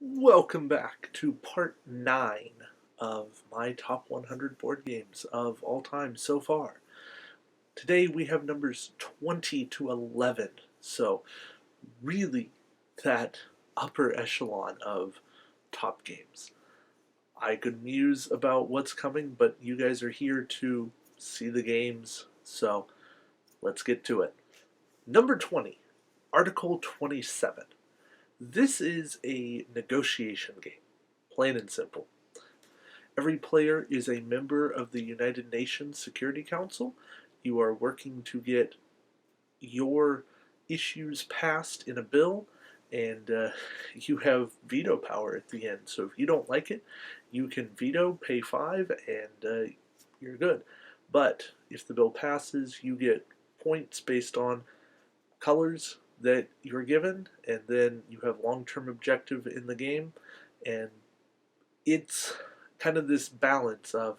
Welcome back to part 9 of my top 100 board games of all time so far. Today we have numbers 20 to 11, so really that upper echelon of top games. I could muse about what's coming, but you guys are here to see the games, so let's get to it. Number 20, Article 27. This is a negotiation game, plain and simple. Every player is a member of the United Nations Security Council. You are working to get your issues passed in a bill, and you have veto power at the end. So if you don't like it, you can veto, pay 5, and you're good. But if the bill passes, you get points based on colors that you're given, and then you have long-term objective in the game, and it's kind of this balance of,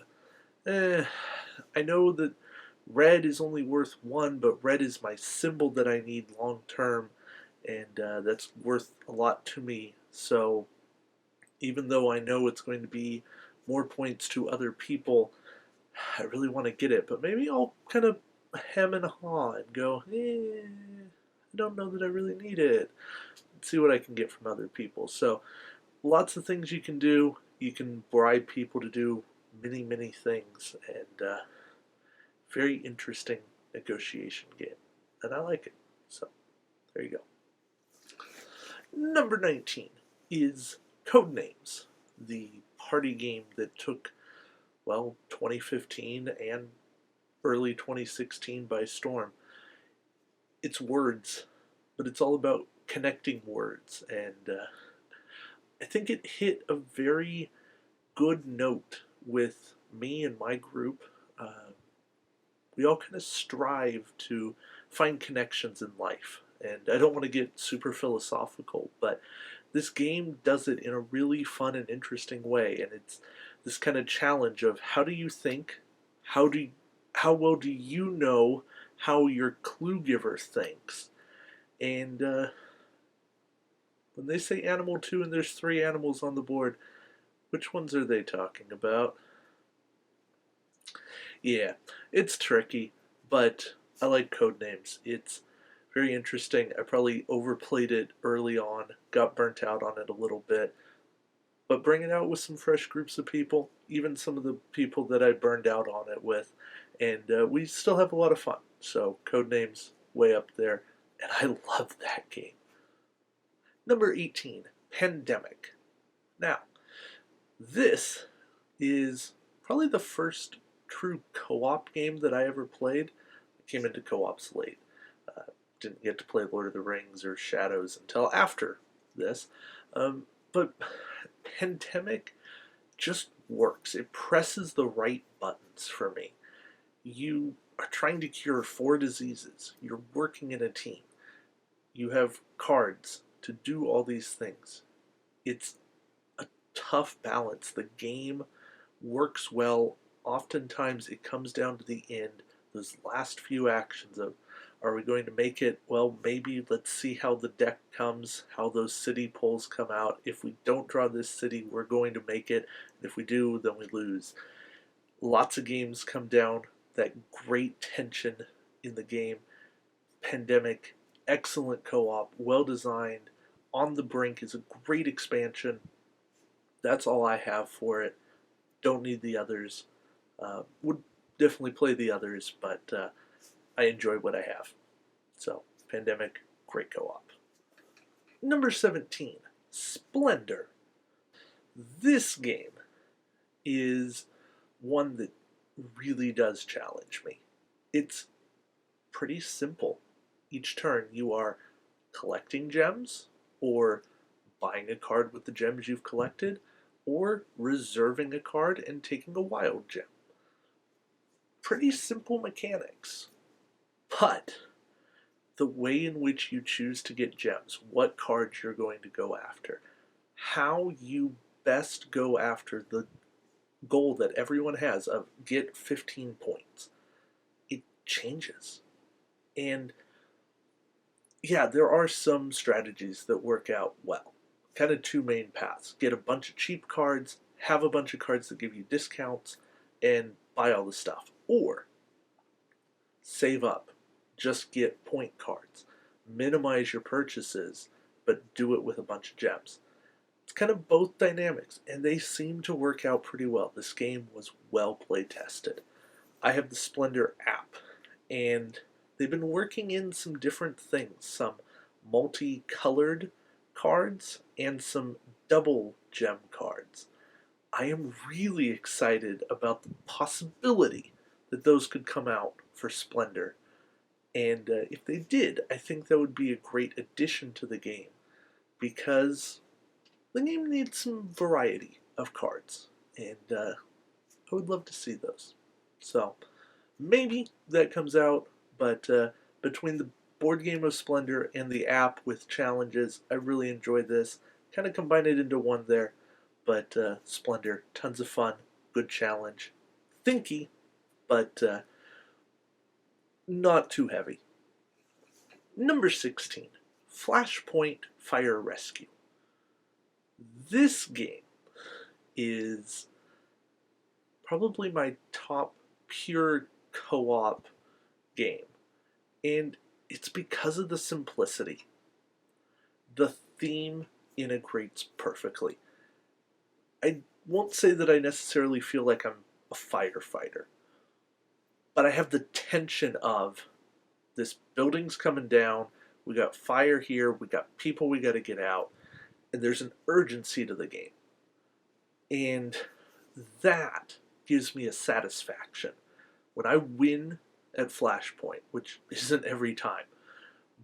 I know that red is only worth 1, but red is my symbol that I need long-term, and that's worth a lot to me. So even though I know it's going to be more points to other people, I really want to get it, but maybe I'll kind of hem and haw and go, I don't know that I really need it. See what I can get from other people. So lots of things you can do. You can bribe people to do many, many things, and very interesting negotiation game, and I like it. So there you go. Number 19 is Codenames, the party game that took, 2015 and early 2016 by storm. It's words, but it's all about connecting words, and I think it hit a very good note with me and my group. We all kind of strive to find connections in life, and I don't want to get super philosophical, but this game does it in a really fun and interesting way, and it's this kind of challenge of how do you think, how do you, how well do you know how your clue giver thinks, and when they say animal 2 and there's 3 animals on the board, which ones are they talking about? Yeah, it's tricky, but I like Codenames. It's very interesting. I probably overplayed it early on, got burnt out on it a little bit, but bring it out with some fresh groups of people, even some of the people that I burned out on it with, and we still have a lot of fun. So Codenames way up there, and I love that game. Number 18, Pandemic. Now, this is probably the first true co-op game that I ever played. I came into co-ops late. Didn't get to play Lord of the Rings or Shadows until after this. But Pandemic just works. It presses the right buttons for me. You are trying to cure 4 diseases. You're working in a team. You have cards to do all these things. It's a tough balance. The game works well. Oftentimes it comes down to the end, those last few actions of, are we going to make it? Well, maybe let's see how the deck comes, how those city polls come out. If we don't draw this city, we're going to make it. And if we do, then we lose. Lots of games come down, that great tension in the game. Pandemic, excellent co-op, well designed. On the Brink is a great expansion. That's all I have for it. Don't need the others. Would definitely play the others, but I enjoy what I have. So, Pandemic, great co-op. Number 17, Splendor. This game is one that really does challenge me. It's pretty simple. Each turn you are collecting gems, or buying a card with the gems you've collected, or reserving a card and taking a wild gem. Pretty simple mechanics. But the way in which you choose to get gems, what cards you're going to go after, how you best go after the goal that everyone has of get 15 points, it changes. And yeah, there are some strategies that work out well. kind of two main paths. Get a bunch of cheap cards, have a bunch of cards that give you discounts, and buy all the stuff. Or save up, just get point cards, minimize your purchases, but do it with a bunch of gems. It's kind of both dynamics, and they seem to work out pretty well. This game was well play tested. I have the Splendor app, and they've been working in some different things, some multicolored cards and some double gem cards. I am really excited about the possibility that those could come out for Splendor. And if they did, I think that would be a great addition to the game because the game needs some variety of cards. And I would love to see those. So maybe that comes out, but between the board game of Splendor and the app with challenges, I really enjoyed this. Kind of combined it into one there, but Splendor, tons of fun, good challenge, thinky, but not too heavy. Number 16, Flashpoint Fire Rescue. This game is probably my top pure co-op game, and it's because of the simplicity. The theme integrates perfectly. I won't say that I necessarily feel like I'm a firefighter, but I have the tension of this building's coming down, we got fire here, we got people we got to get out, and there's an urgency to the game. And that gives me a satisfaction. When I win at Flashpoint, which isn't every time,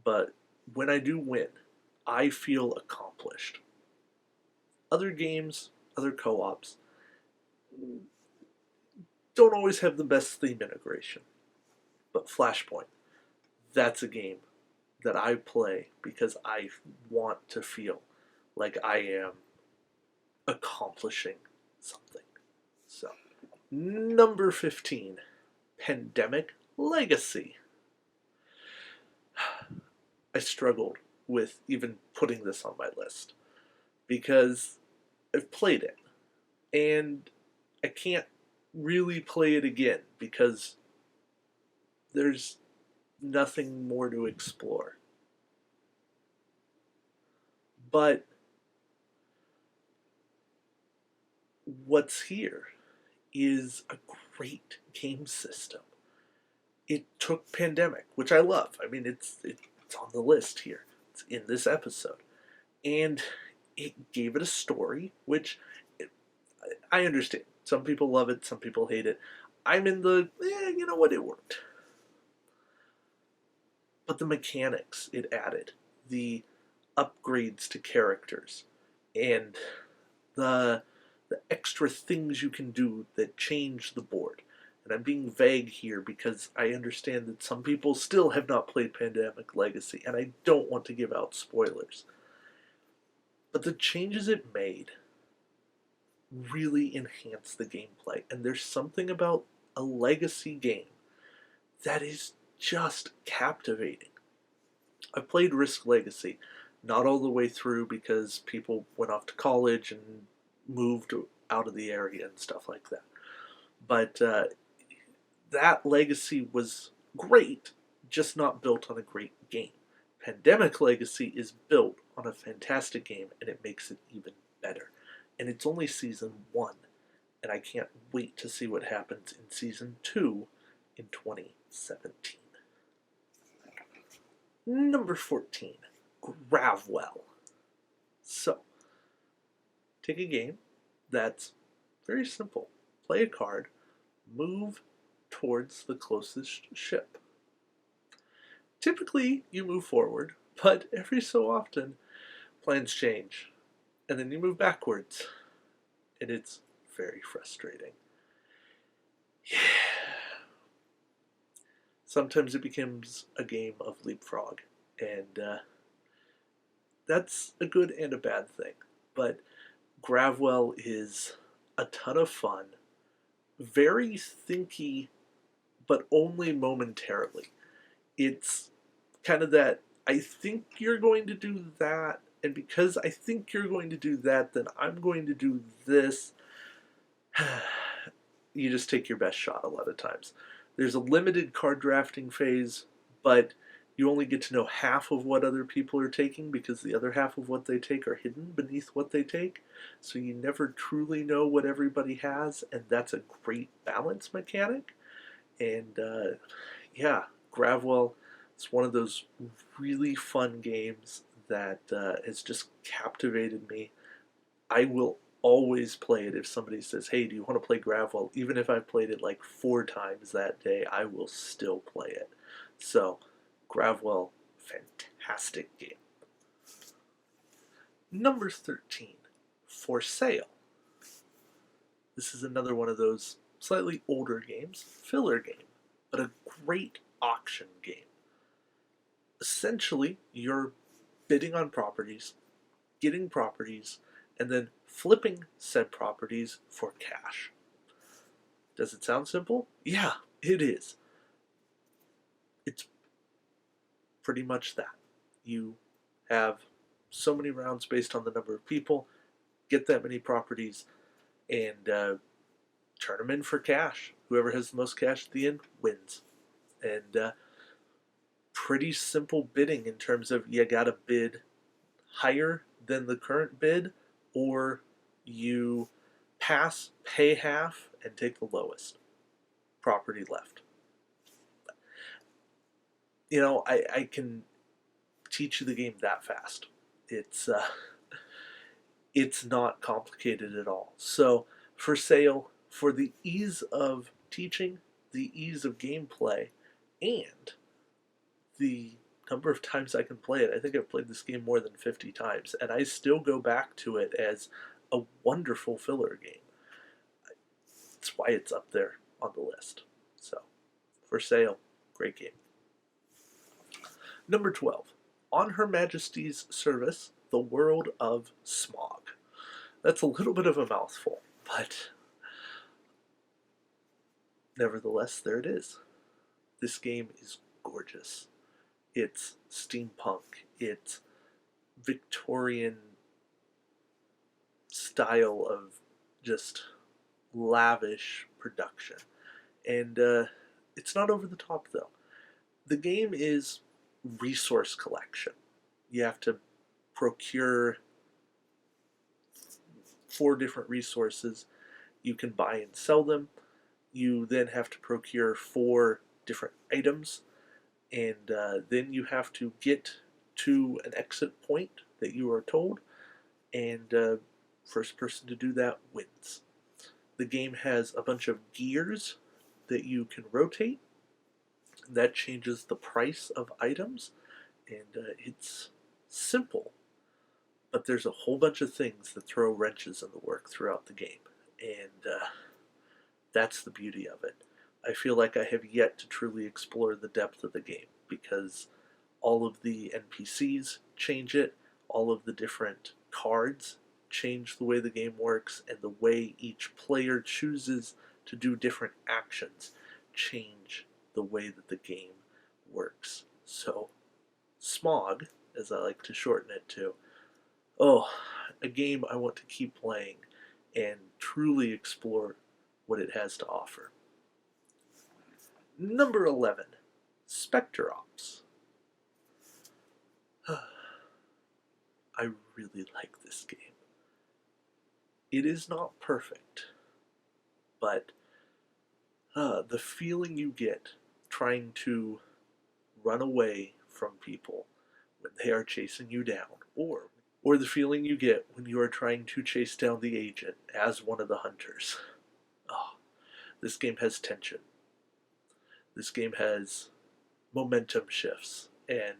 but when I do win, I feel accomplished. Other games, other co-ops, don't always have the best theme integration. But Flashpoint, that's a game that I play because I want to feel like I am accomplishing something. So, number 15, Pandemic Legacy. I struggled with even putting this on my list because I've played it and I can't really play it again because there's nothing more to explore. But what's here is a great game system. It took Pandemic, which I love. I mean, it's on the list here. It's in this episode. And it gave it a story, which I understand. Some people love it, some people hate it. I'm in the, you know what, it worked. But the mechanics it added, the upgrades to characters, and the extra things you can do that change the board. And I'm being vague here because I understand that some people still have not played Pandemic Legacy, and I don't want to give out spoilers. But the changes it made really enhanced the gameplay, and there's something about a legacy game that is just captivating. I played Risk Legacy, not all the way through because people went off to college and moved out of the area and stuff like that. But that Legacy was great, just not built on a great game. Pandemic Legacy is built on a fantastic game, and it makes it even better. And it's only Season 1, and I can't wait to see what happens in Season 2 in 2017. Number 14, Gravwell. So, take a game that's very simple. Play a card, move towards the closest ship. Typically, you move forward, but every so often, plans change. And then you move backwards. And it's very frustrating. Yeah. Sometimes it becomes a game of leapfrog. And that's a good and a bad thing. But Gravwell is a ton of fun. Very thinky, but only momentarily. It's kind of that, I think you're going to do that, and because I think you're going to do that, then I'm going to do this. You just take your best shot a lot of times. There's a limited card drafting phase, but you only get to know half of what other people are taking because the other half of what they take are hidden beneath what they take. So you never truly know what everybody has, and that's a great balance mechanic. And yeah, Gravwell is one of those really fun games that has just captivated me. I will always play it if somebody says, "Hey, do you want to play Gravwell?" Even if I've played it like 4 times that day, I will still play it. So, Gravwell, fantastic game. Number 13, For Sale. This is another one of those slightly older games, filler game, but a great auction game. Essentially, you're bidding on properties, getting properties, and then flipping said properties for cash. Does it sound simple? Yeah, it is. It's pretty much that. You have so many rounds based on the number of people, get that many properties, and turn them in for cash. Whoever has the most cash at the end wins. And pretty simple bidding in terms of you got to bid higher than the current bid, or you pass, pay half, and take the lowest property left. I can teach you the game that fast. It's not complicated at all. So For Sale, for the ease of teaching, the ease of gameplay, and the number of times I can play it. I think I've played this game more than 50 times, and I still go back to it as a wonderful filler game. That's why it's up there on the list. So, For Sale, great game. Number 12, On Her Majesty's Service, The World of Smog. That's a little bit of a mouthful, but nevertheless, there it is. This game is gorgeous. It's steampunk. It's Victorian style of just lavish production. And it's not over the top, though. The game is resource collection. You have to procure 4 different resources. You can buy and sell them. You then have to procure 4 different items, and then you have to get to an exit point that you are told, and first person to do that wins. The game has a bunch of gears that you can rotate. That changes the price of items, and it's simple, but there's a whole bunch of things that throw wrenches in the work throughout the game, and that's the beauty of it. I feel like I have yet to truly explore the depth of the game because all of the NPCs change it, all of the different cards change the way the game works, and the way each player chooses to do different actions change the way that the game works. So, Smog, as I like to shorten it to, oh, a game I want to keep playing and truly explore what it has to offer. Number 11, Spectre Ops. I really like this game. It is not perfect, but the feeling you get trying to run away from people when they are chasing you down, or the feeling you get when you are trying to chase down the agent as one of the hunters. Oh, this game has tension. This game has momentum shifts and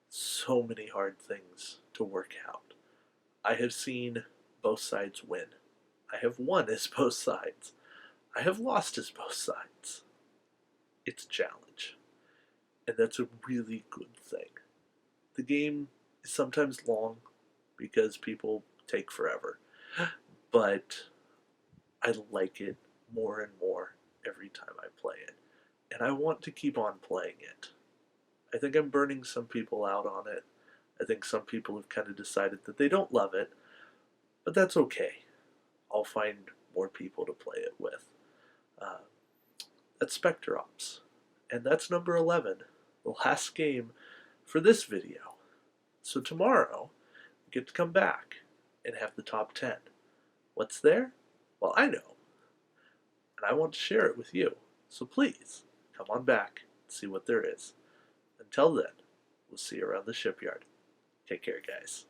so many hard things to work out. I have seen both sides win. I have won as both sides. I have lost as both sides. It's a challenge. And that's a really good thing. The game is sometimes long because people take forever. But I like it more and more every time I play it. And I want to keep on playing it. I think I'm burning some people out on it. I think some people have kind of decided that they don't love it, but that's okay. I'll find more people to play it with. Uh, that's Spectre Ops. And that's number 11, the last game for this video. So tomorrow, we get to come back and have the top 10. What's there? Well, I know. And I want to share it with you. So please, come on back and see what there is. Until then, we'll see you around the shipyard. Take care, guys.